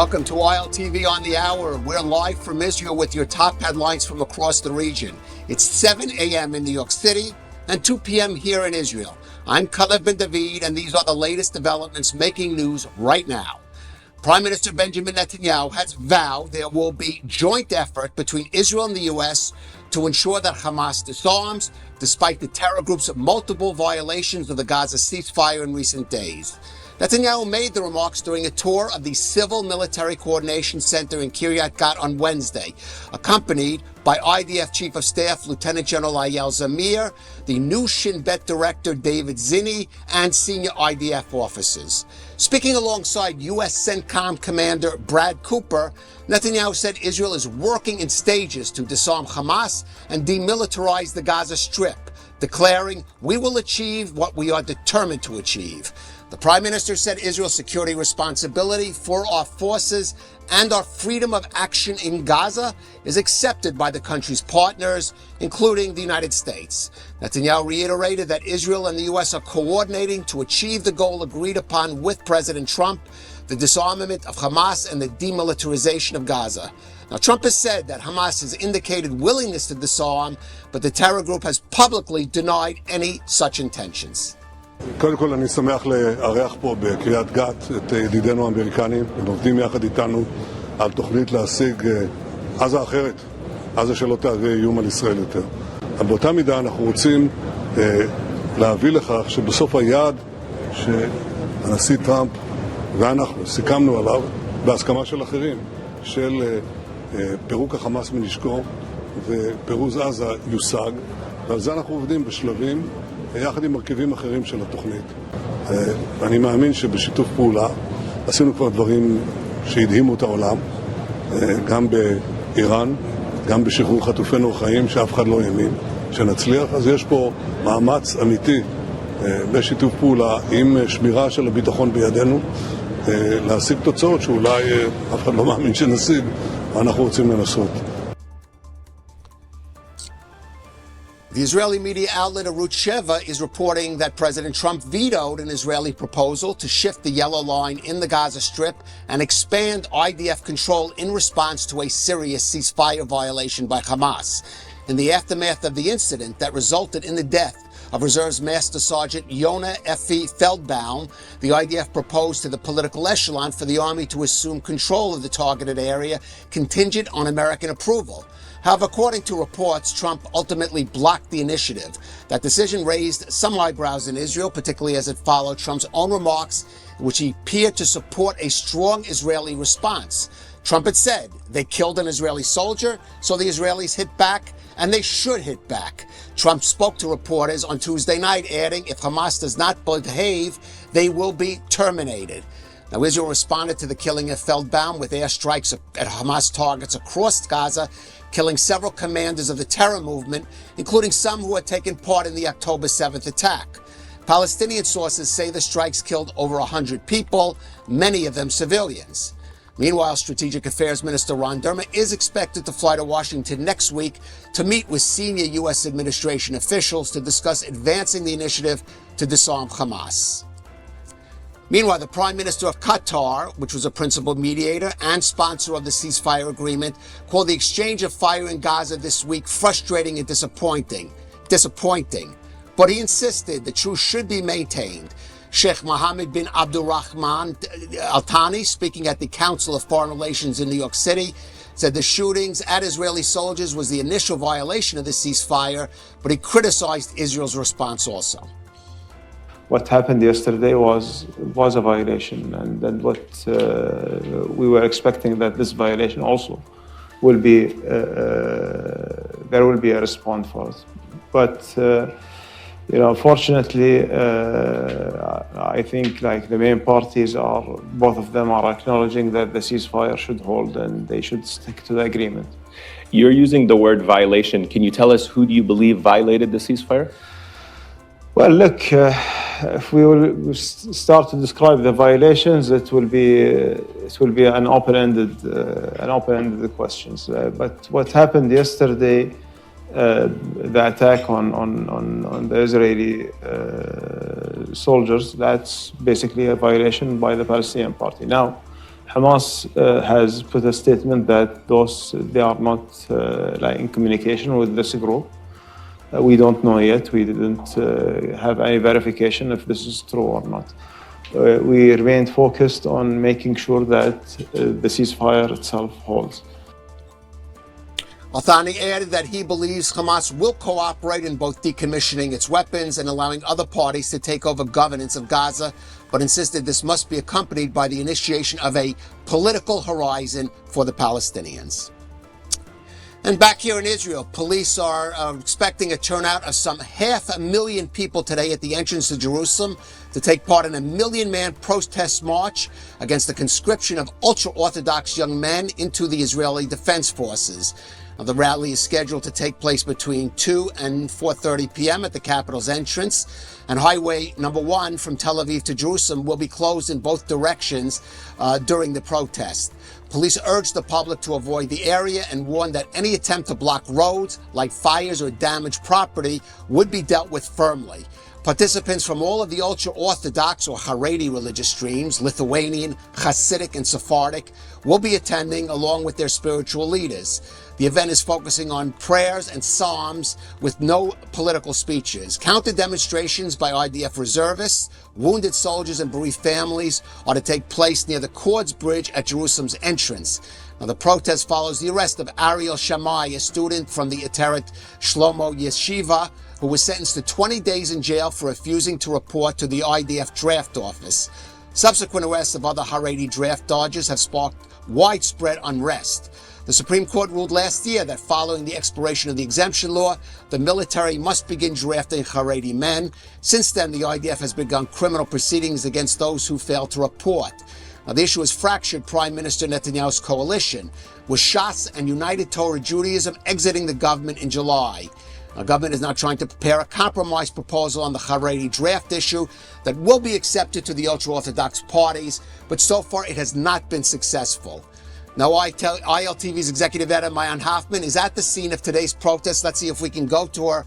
Welcome to ILTV on the Hour. We're live from Israel with your top headlines from across the region. It's 7 a.m. in New York City and 2 p.m. here in Israel. I'm Kalev Ben David, and these are the latest developments making news right now. Prime Minister Benjamin Netanyahu has vowed there will be joint effort between Israel and the U.S. to ensure that Hamas disarms, despite the terror group's multiple violations of the Gaza ceasefire in recent days. Netanyahu made the remarks during a tour of the Civil Military Coordination Center in Kiryat Gat on Wednesday, accompanied by IDF Chief of Staff Lieutenant General Eyal Zamir, the new Shin Bet Director David Zinni, and senior IDF officers. Speaking alongside U.S. CENTCOM Commander Brad Cooper, Netanyahu said Israel is working in stages to disarm Hamas and demilitarize the Gaza Strip, declaring, "We will achieve what we are determined to achieve." The Prime Minister said Israel's security responsibility for our forces and our freedom of action in Gaza is accepted by the country's partners, including the United States. Netanyahu reiterated that Israel and the U.S. are coordinating to achieve the goal agreed upon with President Trump, the disarmament of Hamas and the demilitarization of Gaza. Now, Trump has said that Hamas has indicated willingness to disarm, but the terror group has publicly denied any such intentions. קודם כל אני שמח לארח פה בקריית גת את ידידינו האמריקנים. הם עובדים יחד איתנו על תוכנית להשיג עזה אחרת, עזה שלא תהווה איום על ישראל יותר. אבל באותה מידה אנחנו רוצים להביא לכך שבסוף היעד שהנשיא טראמפ ואנחנו סיכמנו עליו בהסכמה של אחרים, של פירוק החמאס מנשקו ופירוז עזה יושג, ועל זה אנחנו עובדים בשלבים יחד עם מרכיבים אחרים של התוכנית. אני מאמין שבשיתוף פעולה עשינו כבר דברים שהדהימו את העולם, גם באיראן, גם בשחרור חטופינו החיים, שאף אחד לא האמין שנצליח. אז יש פה מאמץ אמיתי בשיתוף פעולה עם שמירה של הביטחון בידינו, להשיג תוצאות שאולי אף אחד לא מאמין שנשיג, ואנחנו רוצים לנסות. The Israeli media outlet Arutz Sheva is reporting that President Trump vetoed an Israeli proposal to shift the yellow line in the Gaza Strip and expand IDF control in response to a serious ceasefire violation by Hamas. In the aftermath of the incident that resulted in the death of Reserves Master Sergeant Yonah Effie Feldbaum, the IDF proposed to the political echelon for the army to assume control of the targeted area contingent on American approval. However, according to reports, Trump ultimately blocked the initiative. That decision raised some eyebrows in Israel, particularly as it followed Trump's own remarks, in which he appeared to support a strong Israeli response. Trump had said they killed an Israeli soldier, so the Israelis hit back, and they should hit back. Trump spoke to reporters on Tuesday night, adding, if Hamas does not behave, they will be terminated. Now, Israel responded to the killing of Feldbaum with airstrikes at Hamas targets across Gaza, killing several commanders of the terror movement, including some who had taken part in the October 7th attack. Palestinian sources say the strikes killed over 100 people, many of them civilians. Meanwhile, Strategic Affairs Minister Ron Dermer is expected to fly to Washington next week to meet with senior U.S. administration officials to discuss advancing the initiative to disarm Hamas. Meanwhile, the Prime Minister of Qatar, which was a principal mediator and sponsor of the ceasefire agreement, called the exchange of fire in Gaza this week frustrating and disappointing. But he insisted the truce should be maintained. Sheikh Mohammed bin Abdulrahman Al Thani, speaking at the Council of Foreign Relations in New York City, said the shootings at Israeli soldiers was the initial violation of the ceasefire, but he criticized Israel's response also. What happened yesterday was a violation, and then what we were expecting that this violation also will be there will be a response for it. But fortunately, I think like the main parties both of them are acknowledging that the ceasefire should hold and they should stick to the agreement. You're using the word violation. Can you tell us who do you believe violated the ceasefire? Well, look, if we will start to describe the violations, it will be an open-ended questions. But what happened yesterday, the attack on the Israeli soldiers, that's basically a violation by the Palestinian Party. Now, Hamas has put a statement that they are not in communication with this group. We don't know yet. We didn't have any verification if this is true or not. We remain focused on making sure that the ceasefire itself holds. Al-Thani added that he believes Hamas will cooperate in both decommissioning its weapons and allowing other parties to take over governance of Gaza, but insisted this must be accompanied by the initiation of a political horizon for the Palestinians. And back here in Israel, police are expecting a turnout of some 500,000 people today at the entrance to Jerusalem to take part in a 1 million-man protest march against the conscription of ultra-Orthodox young men into the Israeli Defense Forces. Now, the rally is scheduled to take place between 2 and 4:30 p.m. at the capital's entrance, and Highway number 1 from Tel Aviv to Jerusalem will be closed in both directions during the protest. Police urge the public to avoid the area and warn that any attempt to block roads, light fires, or damage property would be dealt with firmly. Participants from all of the Ultra-Orthodox or Haredi religious streams, Lithuanian, Hasidic, and Sephardic, will be attending along with their spiritual leaders. The event is focusing on prayers and psalms with no political speeches. Counter demonstrations by IDF reservists, wounded soldiers, and bereaved families are to take place near the Cords Bridge at Jerusalem's entrance. Now, the protest follows the arrest of Ariel Shammai, a student from the Ateret Shlomo Yeshiva, who was sentenced to 20 days in jail for refusing to report to the IDF draft office. Subsequent arrests of other Haredi draft dodgers have sparked widespread unrest. The Supreme Court ruled last year that following the expiration of the exemption law, the military must begin drafting Haredi men. Since then, the IDF has begun criminal proceedings against those who fail to report. Now, the issue has fractured Prime Minister Netanyahu's coalition, with Shas and United Torah Judaism exiting the government in July. The government is now trying to prepare a compromise proposal on the Haredi draft issue that will be accepted to the ultra-Orthodox parties, but so far it has not been successful. Now, ILTV's executive editor, Mayan Hoffman, is at the scene of today's protest. Let's see if we can go to her.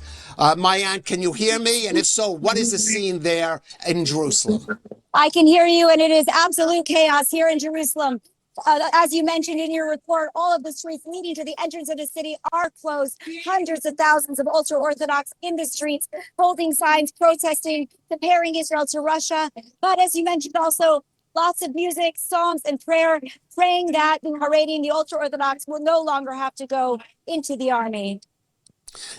Mayan, can you hear me? And if so, what is the scene there in Jerusalem? I can hear you, and it is absolute chaos here in Jerusalem. As you mentioned in your report, all of the streets leading to the entrance of the city are closed. Hundreds of thousands of ultra-Orthodox in the streets, holding signs, protesting, comparing Israel to Russia. But as you mentioned also, lots of music, psalms, and prayer, praying that the Haredi and the ultra-Orthodox will no longer have to go into the army.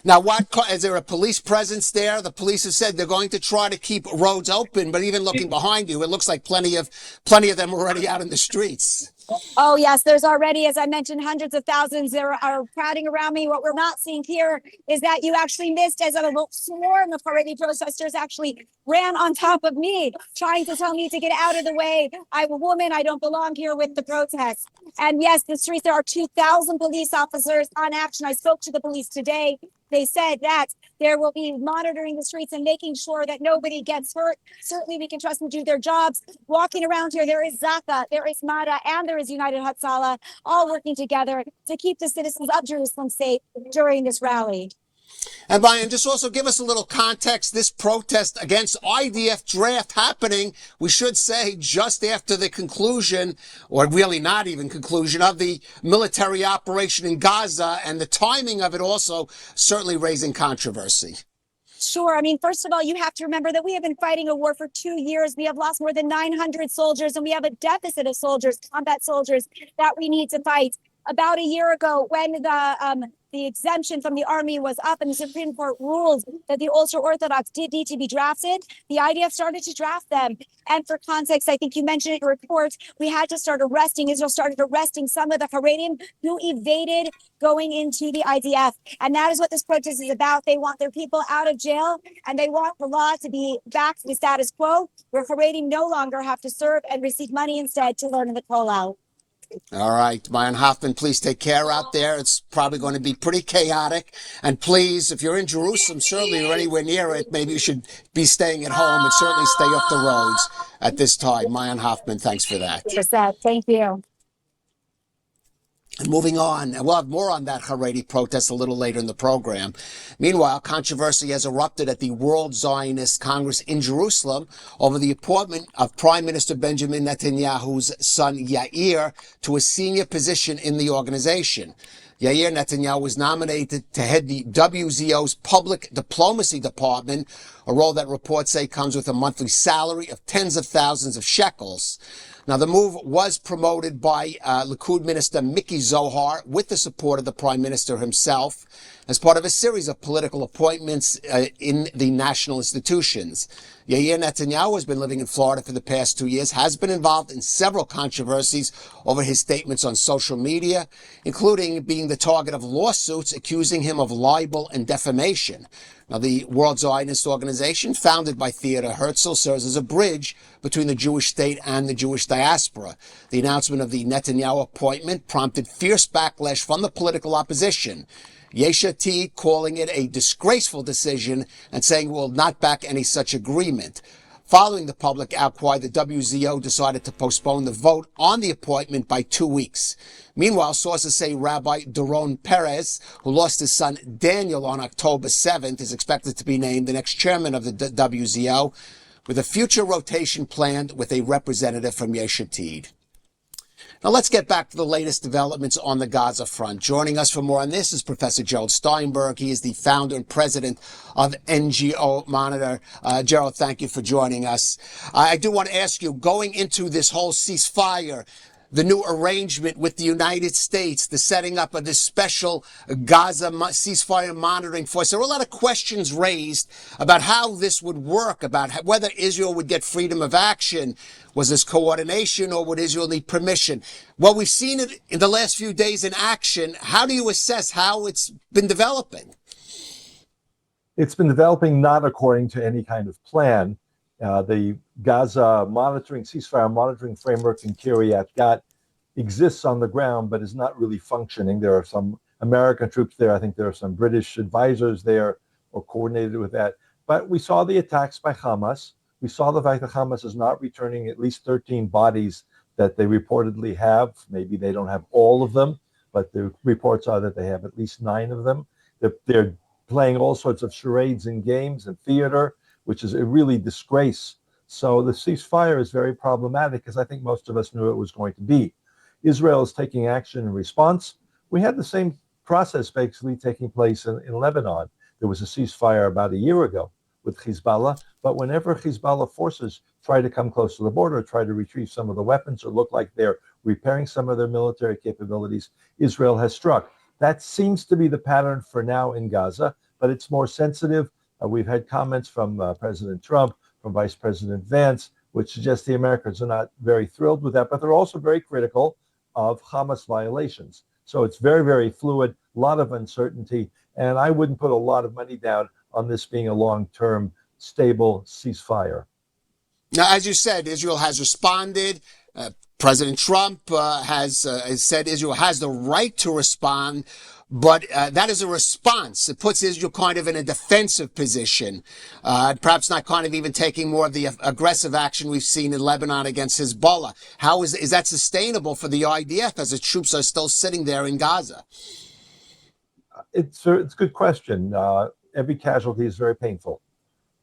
Now, is there a police presence there? The police have said they're going to try to keep roads open, but even looking behind you, it looks like plenty of them already out in the streets. Oh, yes, there's already, as I mentioned, hundreds of thousands that are crowding around me. What we're not seeing here is that you actually missed, as a swarm of Haredi protesters actually ran on top of me, trying to tell me to get out of the way. I'm a woman. I don't belong here with the protests. And yes, the streets, there are 2,000 police officers on action. I spoke to the police today. They said that there will be monitoring the streets and making sure that nobody gets hurt. Certainly, we can trust them to do their jobs. Walking around here, there is Zaka, there is Mada, and there is United Hatzalah, all working together to keep the citizens of Jerusalem safe during this rally. And Brian, just also give us a little context. This protest against IDF draft happening, we should say, just after the conclusion, or really not even conclusion, of the military operation in Gaza, and the timing of it also certainly raising controversy. Sure. I mean, first of all, you have to remember that we have been fighting a war for 2 years. We have lost more than 900 soldiers, and we have a deficit of soldiers, combat soldiers, that we need to fight. About a year ago, when the exemption from the army was up and the Supreme Court ruled that the ultra-Orthodox did need to be drafted, the IDF started to draft them. And for context, I think you mentioned in your report, we had to start arresting, Israel started arresting some of the Haredim who evaded going into the IDF. And that is what this protest is about. They want their people out of jail, and they want the law to be back to the status quo, where Haredim no longer have to serve and receive money instead to learn in the kollel. All right, Mayan Hoffman, please take care out there. It's probably going to be pretty chaotic. And please, if you're in Jerusalem, certainly or anywhere near it, maybe you should be staying at home and certainly stay off the roads at this time. Mayan Hoffman, thanks for that. Thank you. And moving on, and we'll have more on that Haredi protest a little later in the program. Meanwhile, controversy has erupted at the World Zionist Congress in Jerusalem over the appointment of Prime Minister Benjamin Netanyahu's son Yair to a senior position in the organization. Yair Netanyahu was nominated to head the WZO's Public Diplomacy Department, a role that reports say comes with a monthly salary of tens of thousands of shekels. Now, the move was promoted by Likud Minister Miki Zohar with the support of the Prime Minister himself as part of a series of political appointments in the national institutions. Yair Netanyahu has been living in Florida for the past 2 years, has been involved in several controversies over his statements on social media, including being the target of lawsuits accusing him of libel and defamation. Now, the World Zionist Organization, founded by Theodor Herzl, serves as a bridge between the Jewish state and the Jewish diaspora. The announcement of the Netanyahu appointment prompted fierce backlash from the political opposition. Yesh Atid calling it a disgraceful decision and saying it will not back any such agreement. Following the public outcry, the WZO decided to postpone the vote on the appointment by 2 weeks. Meanwhile, sources say Rabbi Doron Perez, who lost his son Daniel on October 7th, is expected to be named the next chairman of the WZO, with a future rotation planned with a representative from Yesh Atid. Now let's get back to the latest developments on the Gaza front. Joining us for more on this is Professor Gerald Steinberg. He is the founder and president of NGO Monitor. Gerald, thank you for joining us. I do want to ask you, going into this whole ceasefire, the new arrangement with the United States, the setting up of this special Gaza ceasefire monitoring force. There were a lot of questions raised about how this would work, about whether Israel would get freedom of action. Was this coordination, or would Israel need permission? Well, we've seen it in the last few days in action. How do you assess how it's been developing? It's been developing not according to any kind of plan. The Gaza ceasefire monitoring framework in Kiryat Gat exists on the ground, but is not really functioning. There are some American troops there. I think there are some British advisors there or coordinated with that. But we saw the attacks by Hamas. We saw the fact that Hamas is not returning at least 13 bodies that they reportedly have. Maybe they don't have all of them, but the reports are that they have at least 9 of them. They're playing all sorts of charades and games and theater, which is a really disgrace. So the ceasefire is very problematic, as I think most of us knew it was going to be. Israel is taking action in response. We had the same process basically taking place in Lebanon. There was a ceasefire about a year ago with Hezbollah, but whenever Hezbollah forces try to come close to the border, try to retrieve some of the weapons or look like they're repairing some of their military capabilities, Israel has struck. That seems to be the pattern for now in Gaza, but it's more sensitive. We've had comments from President Trump, from Vice President Vance, which suggests the Americans are not very thrilled with that, but they're also very critical of Hamas violations. So it's very, very fluid, a lot of uncertainty, and I wouldn't put a lot of money down on this being a long-term, stable ceasefire. Now, as you said, Israel has responded. President Trump has said Israel has the right to respond, but that is a response. It puts Israel kind of in a defensive position, perhaps not kind of even taking more of the aggressive action we've seen in Lebanon against Hezbollah. How is that sustainable for the IDF as the troops are still sitting there in Gaza? It's a good question. Every casualty is very painful.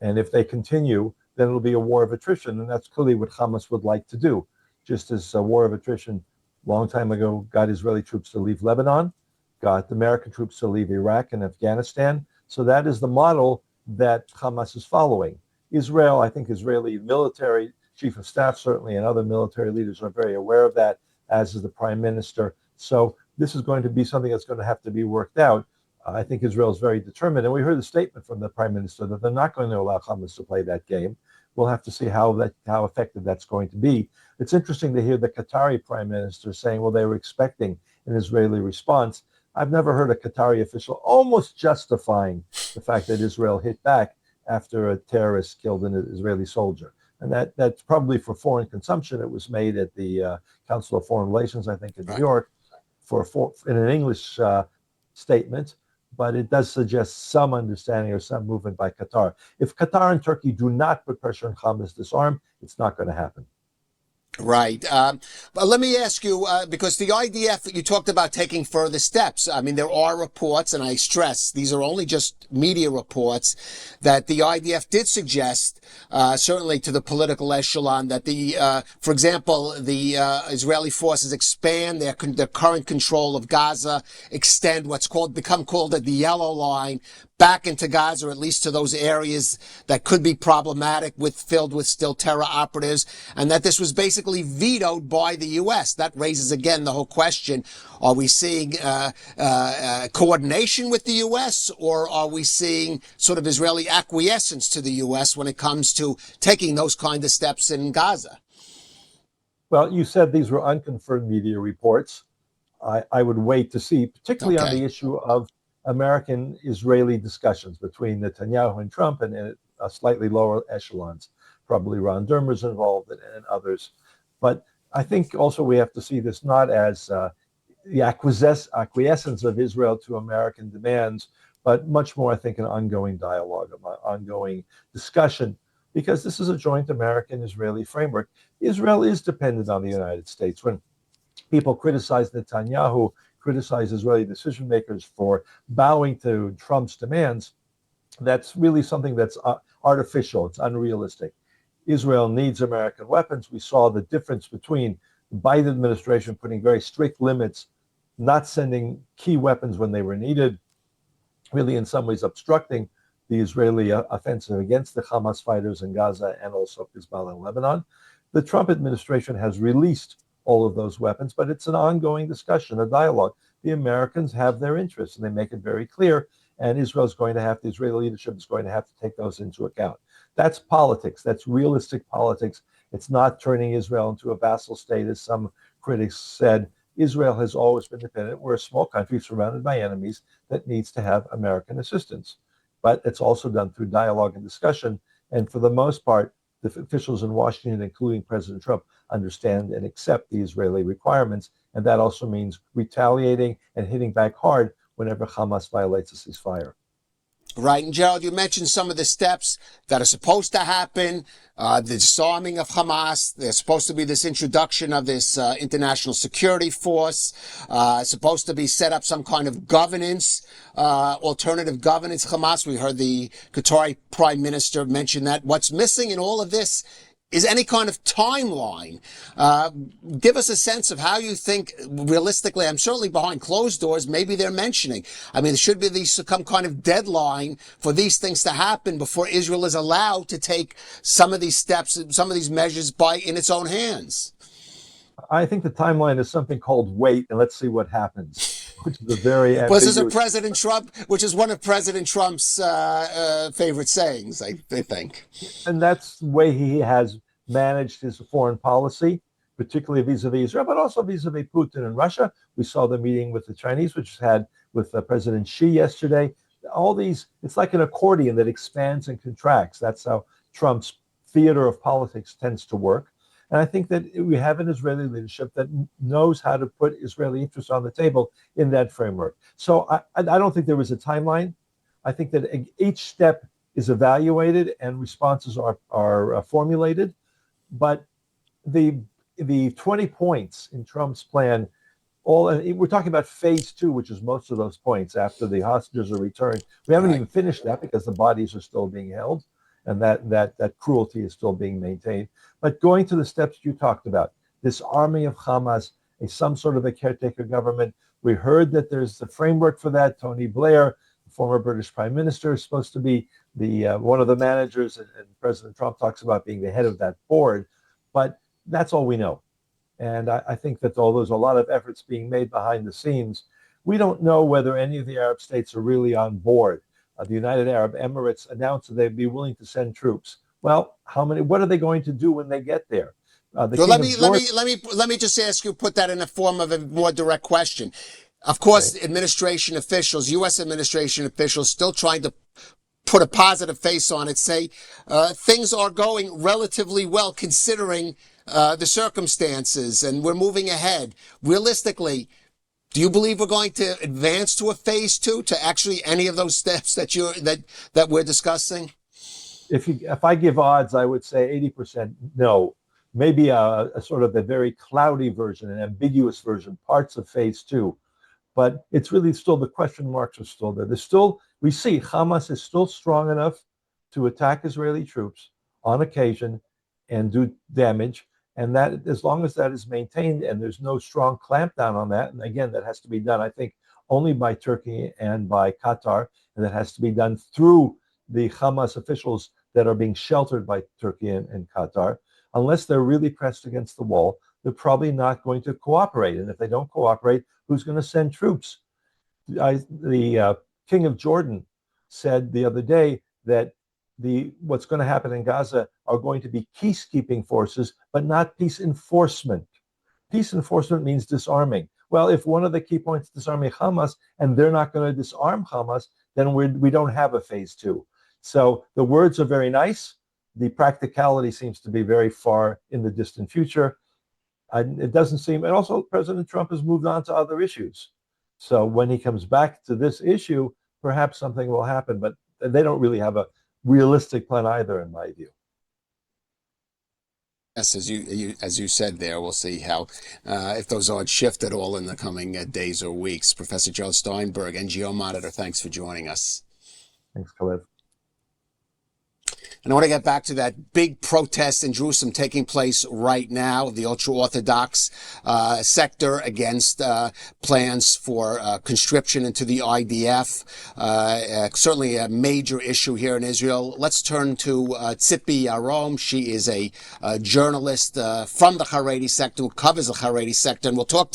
And if they continue, then it'll be a war of attrition. And that's clearly what Hamas would like to do. Just as a war of attrition a long time ago got Israeli troops to leave Lebanon, got American troops to leave Iraq and Afghanistan. So that is the model that Hamas is following. Israel, I think Israeli military, chief of staff certainly, and other military leaders are very aware of that, as is the prime minister. So this is going to be something that's going to have to be worked out. I think Israel is very determined. And we heard a statement from the prime minister that they're not going to allow Hamas to play that game. We'll have to see how effective that's going to be. It's interesting to hear the Qatari prime minister saying, well, they were expecting an Israeli response. I've never heard a Qatari official almost justifying the fact that Israel hit back after a terrorist killed an Israeli soldier. And that's probably for foreign consumption. It was made at the Council of Foreign Relations, I think, in New York, in an English statement. But it does suggest some understanding or some movement by Qatar. If Qatar and Turkey do not put pressure on Hamas to disarm, it's not going to happen. Right. But let me ask you, because the IDF, you talked about taking further steps. I mean, there are reports, and I stress these are only just media reports, that the IDF did suggest, certainly to the political echelon, that for example, the Israeli forces expand their current control of Gaza, extend become called the yellow line, back into Gaza, or at least to those areas that could be problematic filled with still terror operatives, and that this was basically vetoed by the U.S. That raises again the whole question: are we seeing coordination with the U.S., or are we seeing sort of Israeli acquiescence to the U.S. when it comes to taking those kind of steps in Gaza? Well, you said these were unconfirmed media reports. I would wait to see, particularly on the issue of American-Israeli discussions between Netanyahu and Trump and slightly lower echelons. Probably Ron Dermer's involved and others. But I think also we have to see this not as the acquiescence of Israel to American demands, but much more, I think, an ongoing dialogue, an ongoing discussion, because this is a joint American-Israeli framework. Israel is dependent on the United States. When people criticize Netanyahu, criticize Israeli decision makers for bowing to Trump's demands, that's really something that's artificial. It's unrealistic. Israel needs American weapons. We saw the difference between the Biden administration putting very strict limits, not sending key weapons when they were needed, really in some ways obstructing the Israeli offensive against the Hamas fighters in Gaza and also Hezbollah in Lebanon. The Trump administration has released all of those weapons, but it's an ongoing discussion, a dialogue. The Americans have their interests, and they make it very clear, and the Israeli leadership is going to have to take those into account. That's politics. That's realistic politics. It's not turning Israel into a vassal state, as some critics said. Israel has always been dependent. We're a small country surrounded by enemies that needs to have American assistance. But it's also done through dialogue and discussion, and for the most part, the officials in Washington, including President Trump, understand and accept the Israeli requirements, and that also means retaliating and hitting back hard whenever Hamas violates a ceasefire. Right. And Gerald, you mentioned some of the steps that are supposed to happen, the disarming of Hamas. There's supposed to be this introduction of this international security force, supposed to be set up some kind of governance, alternative governance Hamas. We heard the Qatari Prime Minister mention that. What's missing in all of this is any kind of timeline. Give us a sense of how you think, realistically, I'm certainly behind closed doors, maybe they're mentioning. I mean, there should be some kind of deadline for these things to happen before Israel is allowed to take some of these steps, some of these measures in its own hands. I think the timeline is something called wait and let's see what happens, which is a very ambiguous... This is President Trump, which is one of President Trump's favorite sayings, I think. And that's the way he has managed his foreign policy, particularly vis-a-vis Israel, but also vis-a-vis Putin and Russia. We saw the meeting with the Chinese, which was had with President Xi yesterday. All these, it's like an accordion that expands and contracts. That's how Trump's theater of politics tends to work. And I think that we have an Israeli leadership that knows how to put Israeli interests on the table in that framework. So I don't think there was a timeline. I think that each step is evaluated and responses are formulated. But the 20 points in Trump's plan, we're talking about phase 2, which is most of those points after the hostages are returned. We haven't even finished that because the bodies are still being held, and that cruelty is still being maintained. But going to the steps you talked about, this army of Hamas, some sort of a caretaker government. We heard that there's the framework for that. Tony Blair, the former British Prime Minister, is supposed to be the one of the managers, and President Trump talks about being the head of that board. But that's all we know. And I think that although there's a lot of efforts being made behind the scenes, we don't know whether any of the Arab states are really on board. The United Arab Emirates announced that they'd be willing to send troops. Well, how many? What are they going to do when they get there? Let me just ask you, put that in the form of a more direct question. Of course, administration officials, U.S. administration officials, still trying to put a positive face on it, say things are going relatively well considering the circumstances, and we're moving ahead. Realistically, do you believe we're going to advance to a phase 2, to actually any of those steps that we're discussing? If I give odds, I would say 80% no. maybe a sort of a very cloudy version, an ambiguous version, parts of phase two. But it's really still, the question marks are still there. There's still, we see Hamas is still strong enough to attack Israeli troops on occasion and do damage. And that, as long as that is maintained and there's no strong clampdown on that, and again, that has to be done, I think, only by Turkey and by Qatar, and that has to be done through the Hamas officials that are being sheltered by Turkey and Qatar. Unless they're really pressed against the wall, they're probably not going to cooperate. And if they don't cooperate, who's going to send troops? The King of Jordan said the other day that what's going to happen in Gaza are going to be peacekeeping forces, but not peace enforcement. Peace enforcement means disarming. Well, if one of the key points is disarming Hamas, and they're not going to disarm Hamas, then we don't have a phase two. So the words are very nice. The practicality seems to be very far in the distant future. It doesn't seem, and also President Trump has moved on to other issues. So when he comes back to this issue, perhaps something will happen, but they don't really have a realistic plan either, in my view. Yes, as you said there, we'll see how if those odds shift at all in the coming days or weeks. Professor Gerald Steinberg, NGO Monitor, thanks for joining us. Thanks, Kalev. And I want to get back to that big protest in Jerusalem taking place right now, the Ultra-Orthodox sector against plans for conscription into the IDF. Certainly a major issue here in Israel. Let's turn to Tzippy Yarom. She is a journalist from the Haredi sector who covers the Haredi sector, and we'll talk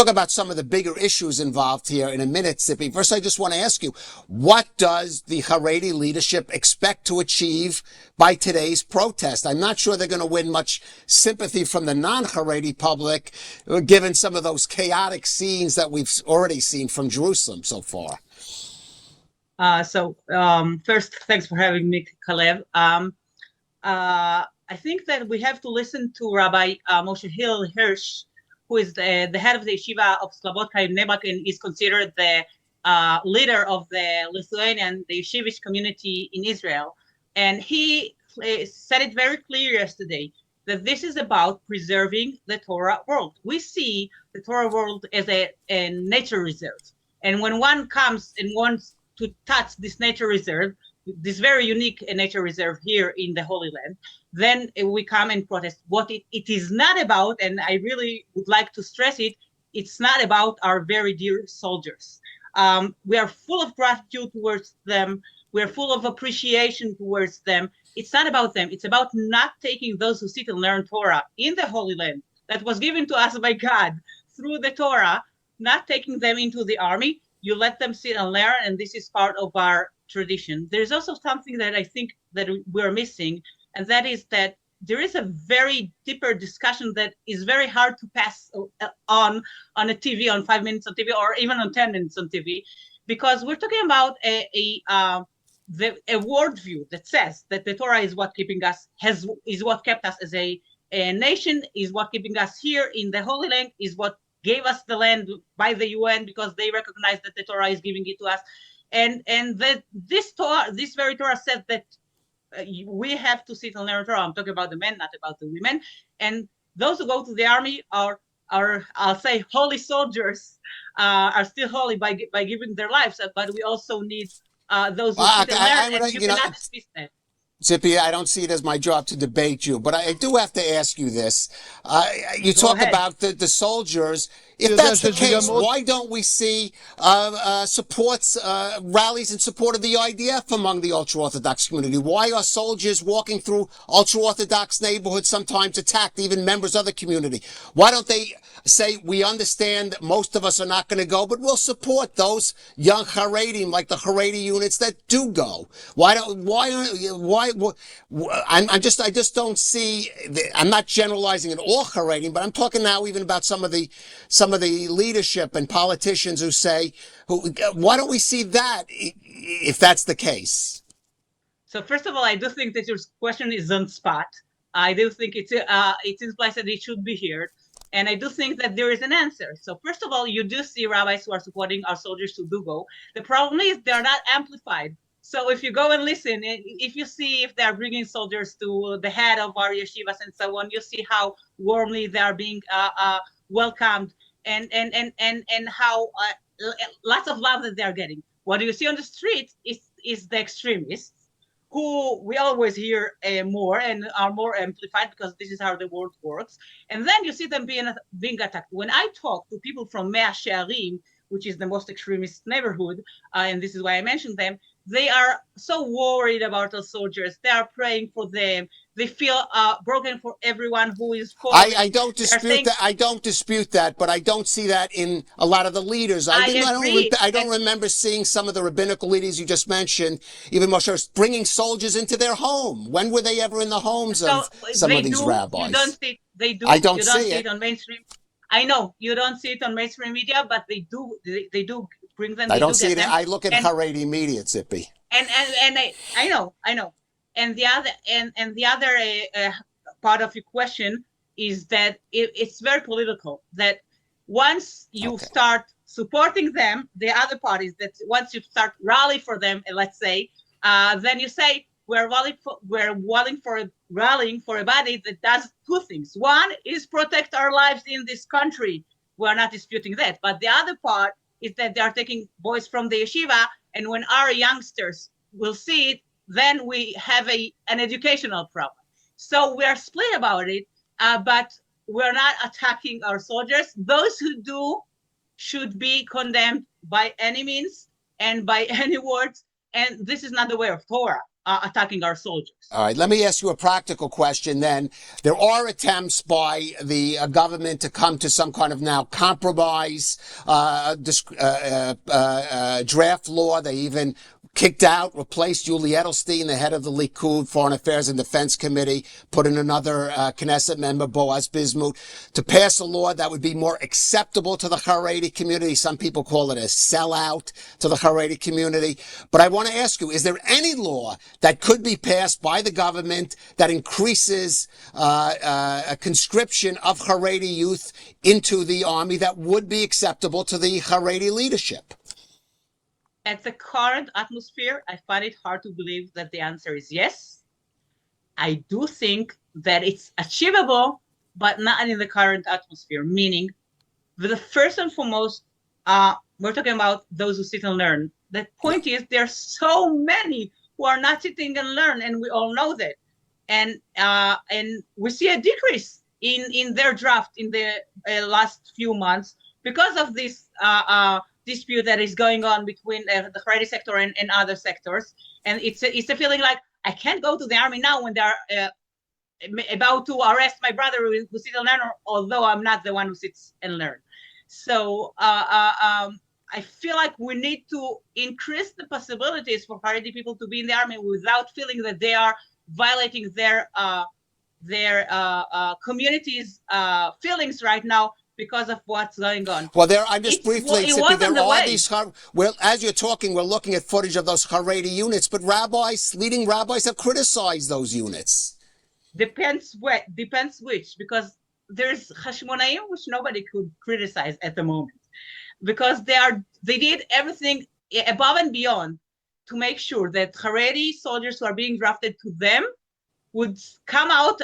about some of the bigger issues involved here in a minute, Tzippy. First, I just want to ask you, what does the Haredi leadership expect to achieve by today's protest? I'm not sure they're going to win much sympathy from the non-Haredi public, given some of those chaotic scenes that we've already seen from Jerusalem so far. First, thanks for having me, Kalev. I think that we have to listen to Rabbi Moshe Hillel Hirsch, who is the head of the yeshiva of Slabotka in Nebak and is considered the leader of the Lithuanian, the yeshivish community in Israel. And he said it very clear yesterday that this is about preserving the Torah world. We see the Torah world as a nature reserve. And when one comes and wants to touch this nature reserve, this very unique nature reserve here in the Holy Land, then we come and protest. What it is not about, and I really would like to stress it, it's not about our very dear soldiers. We are full of gratitude towards them. We're full of appreciation towards them. It's not about them. It's about not taking those who sit and learn Torah in the Holy Land that was given to us by God through the Torah, not taking them into the army. You let them sit and learn, and this is part of our tradition. There's also something that I think that we're missing, and that is that there is a very deeper discussion that is very hard to pass on a TV, on 5 minutes on TV, or even on 10 minutes on TV, because we're talking about a worldview that says that the Torah is what keeping us, is what kept us as a nation, is what keeping us here in the Holy Land, is what gave us the land by the UN because they recognize that the Torah is giving it to us, and that this very Torah says that we have to sit and learn Torah. I'm talking about the men, not about the women. And those who go to the army are I'll say holy soldiers, are still holy by giving their lives, but we also need those who sit and learn, and you cannot dismiss that. Tzippy, I don't see it as my job to debate you, but I do have to ask you this. You talk about the soldiers. If that's the case, why don't we see rallies in support of the IDF among the ultra-Orthodox community? Why are soldiers walking through ultra-Orthodox neighborhoods sometimes attacked, even members of the community? Why don't they say, we understand that most of us are not going to go, but we'll support those young Haredim, like the Haredi units that do go? I just don't see, I'm not generalizing at all Haredim, but I'm talking now even about some of the leadership and politicians who say, why don't we see that if that's the case? So first of all, I do think that your question is on spot. I do think it's in place that it should be heard. And I do think that there is an answer. So first of all, you do see rabbis who are supporting our soldiers to do go. The problem is they're not amplified. So if you go and listen, if you see if they are bringing soldiers to the head of our yeshivas and so on, you see how warmly they are being welcomed, and how lots of love that they are getting. What you see on the street is the extremists, who we always hear more and are more amplified, because this is how the world works. And then you see them being attacked. When I talk to people from Mea Shearim, which is the most extremist neighborhood, and this is why I mentioned them, they are so worried about the soldiers. They are praying for them. They feel broken for everyone who is falling. I don't dispute that. I don't dispute that, but I don't see that in a lot of the leaders. I don't remember seeing some of the rabbinical leaders you just mentioned, even Moshe, bringing soldiers into their home. When were they ever in the homes of some of these rabbis? You don't see. They do. I don't you see it on mainstream. I know you don't see it on mainstream media, but they do. They do bring them. I don't see it. I look at Haredi media, Tzippy. And I know. And the other part of your question is that it's very political. That once you start supporting them, the other parties, that once you start rallying for them, let's say, then you say we're rallying for a body that does two things. One is protect our lives in this country. We're not disputing that. But the other part is that they are taking boys from the yeshiva, and when our youngsters will see it, then we have an educational problem. So we are split about it, but we're not attacking our soldiers. Those who do should be condemned by any means and by any words. And this is not the way of Torah, attacking our soldiers. All right, let me ask you a practical question then. There are attempts by the government to come to some kind of now compromise, draft law. They even kicked out, replaced Yuli Edelstein, the head of the Likud Foreign Affairs and Defense Committee, put in another Knesset member, Boaz Bismuth, to pass a law that would be more acceptable to the Haredi community. Some people call it a sellout to the Haredi community. But I want to ask you, is there any law that could be passed by the government that increases a conscription of Haredi youth into the army that would be acceptable to the Haredi leadership? At the current atmosphere, I find it hard to believe that the answer is yes. I do think that it's achievable, but not in the current atmosphere, meaning the first and foremost, we're talking about those who sit and learn. The point is there's so many who are not sitting and learn, and we all know that. And we see a decrease in their draft in the last few months because of this dispute that is going on between the Haredi sector and other sectors. And it's a feeling like I can't go to the army now when they're about to arrest my brother who sits and learn, although I'm not the one who sits and learn. So I feel like we need to increase the possibilities for Haredi people to be in the army without feeling that they are violating their community's feelings right now because of what's going on. Well, I'm just briefly, there are these, well, as you're talking, we're looking at footage of those Haredi units, but leading rabbis have criticized those units. Depends which, because there's Hashmonaim, which nobody could criticize at the moment, because they did everything above and beyond to make sure that Haredi soldiers who are being drafted to them would come out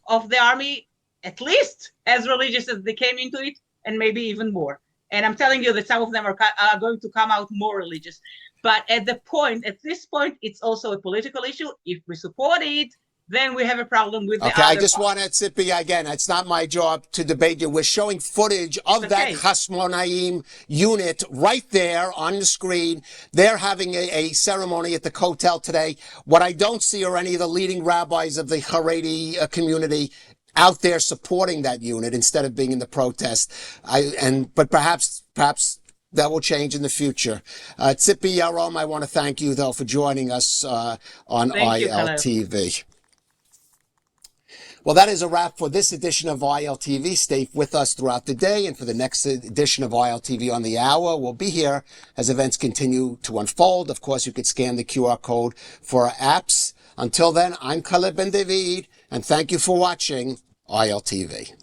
of the army at least as religious as they came into it, and maybe even more. And I'm telling you that some of them are going to come out more religious. But at this point, it's also a political issue. If we support it, then we have a problem with the other I just want to, Tzippy, again, it's not my job to debate you. We're showing footage of that Hashmonaim unit right there on the screen. They're having a ceremony at the Kotel today. What I don't see are any of the leading rabbis of the Haredi community out there supporting that unit instead of being in the protest. But perhaps that will change in the future. Tzippy, Yarom, I want to thank you, though, for joining us on ILTV. Well, that is a wrap for this edition of ILTV. Stay with us throughout the day, and for the next edition of ILTV on the hour, we'll be here as events continue to unfold. Of course, you could scan the QR code for our apps. Until then, I'm Caleb Ben David, and thank you for watching ILTV.